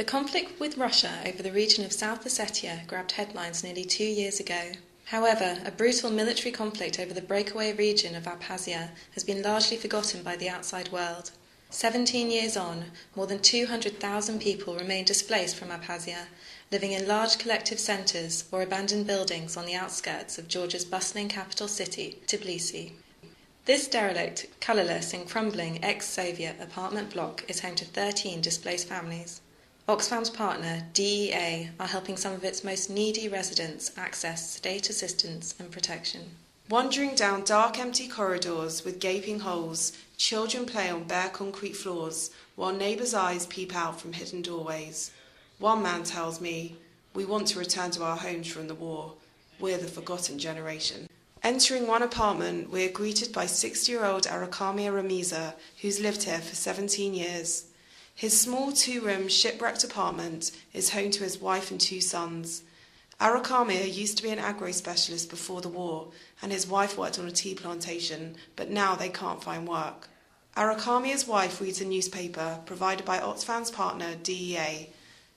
The conflict with Russia over the region of South Ossetia grabbed headlines nearly 2 years ago. However, a brutal military conflict over the breakaway region of Abkhazia has been largely forgotten by the outside world. 17 years on, more than 200,000 people remain displaced from Abkhazia, living in large collective centres or abandoned buildings on the outskirts of Georgia's bustling capital city, Tbilisi. This derelict, colourless and crumbling ex-Soviet apartment block is home to 13 displaced families. Oxfam's partner, DEA, are helping some of its most needy residents access state assistance and protection. Wandering down dark, empty corridors with gaping holes, children play on bare concrete floors, while neighbours' eyes peep out from hidden doorways. One man tells me, "We want to return to our homes from the war. We're the forgotten generation." Entering one apartment, we are greeted by 60-year-old Armani Ramiza, who's lived here for 17 years. His small 2-room shipwrecked apartment is home to his wife and 2 sons. Armani used to be an agro specialist before the war, and his wife worked on a tea plantation, but now they can't find work. Armani's wife reads a newspaper provided by Oxfam's partner, DEA.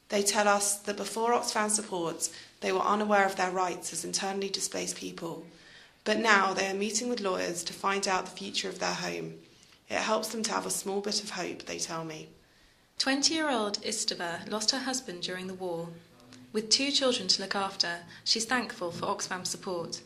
They tell us that before Oxfam support, they were unaware of their rights as internally displaced people. But now they are meeting with lawyers to find out the future of their home. It helps them to have a small bit of hope, they tell me. 20-year-old Istava lost her husband during the war. With 2 children to look after, she's thankful for Oxfam's support.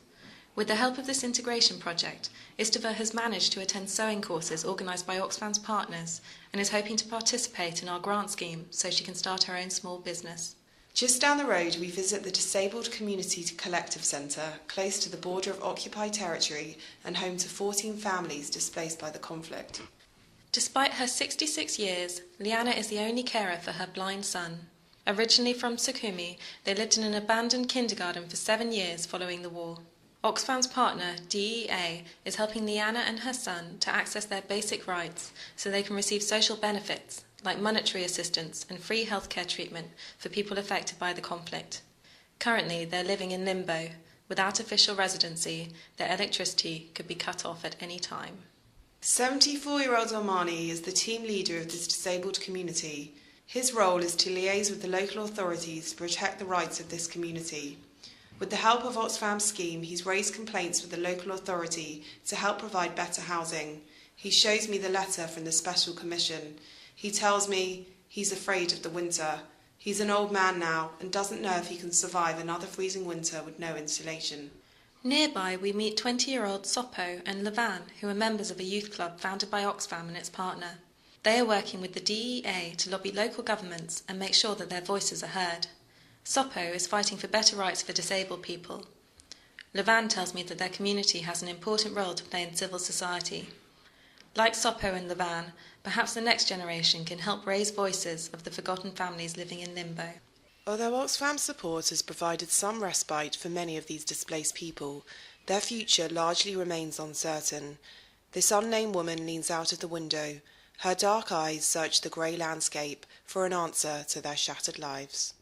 With the help of this integration project, Istava has managed to attend sewing courses organised by Oxfam's partners and is hoping to participate in our grant scheme so she can start her own small business. Just down the road, we visit the Disabled Community Collective Centre, close to the border of occupied territory and home to 14 families displaced by the conflict. Despite her 66 years, Liana is the only carer for her blind son. Originally from Sukhumi, they lived in an abandoned kindergarten for 7 years following the war. Oxfam's partner, DEA, is helping Liana and her son to access their basic rights so they can receive social benefits, like monetary assistance and free healthcare treatment for people affected by the conflict. Currently, they're living in limbo. Without official residency, their electricity could be cut off at any time. 74-year-old Armani is the team leader of this disabled community. His role is to liaise with the local authorities to protect the rights of this community. With the help of Oxfam's scheme, he's raised complaints with the local authority to help provide better housing. He shows me the letter from the Special Commission. He tells me he's afraid of the winter. He's an old man now and doesn't know if he can survive another freezing winter with no insulation. Nearby, we meet 20-year-old Sopo and Levan, who are members of a youth club founded by Oxfam and its partner. They are working with the DEA to lobby local governments and make sure that their voices are heard. Sopo is fighting for better rights for disabled people. Levan tells me that their community has an important role to play in civil society. Like Sopo and Levan, perhaps the next generation can help raise voices of the forgotten families living in limbo. Although Oxfam's support has provided some respite for many of these displaced people, their future largely remains uncertain. This unnamed woman leans out of the window. Her dark eyes search the grey landscape for an answer to their shattered lives.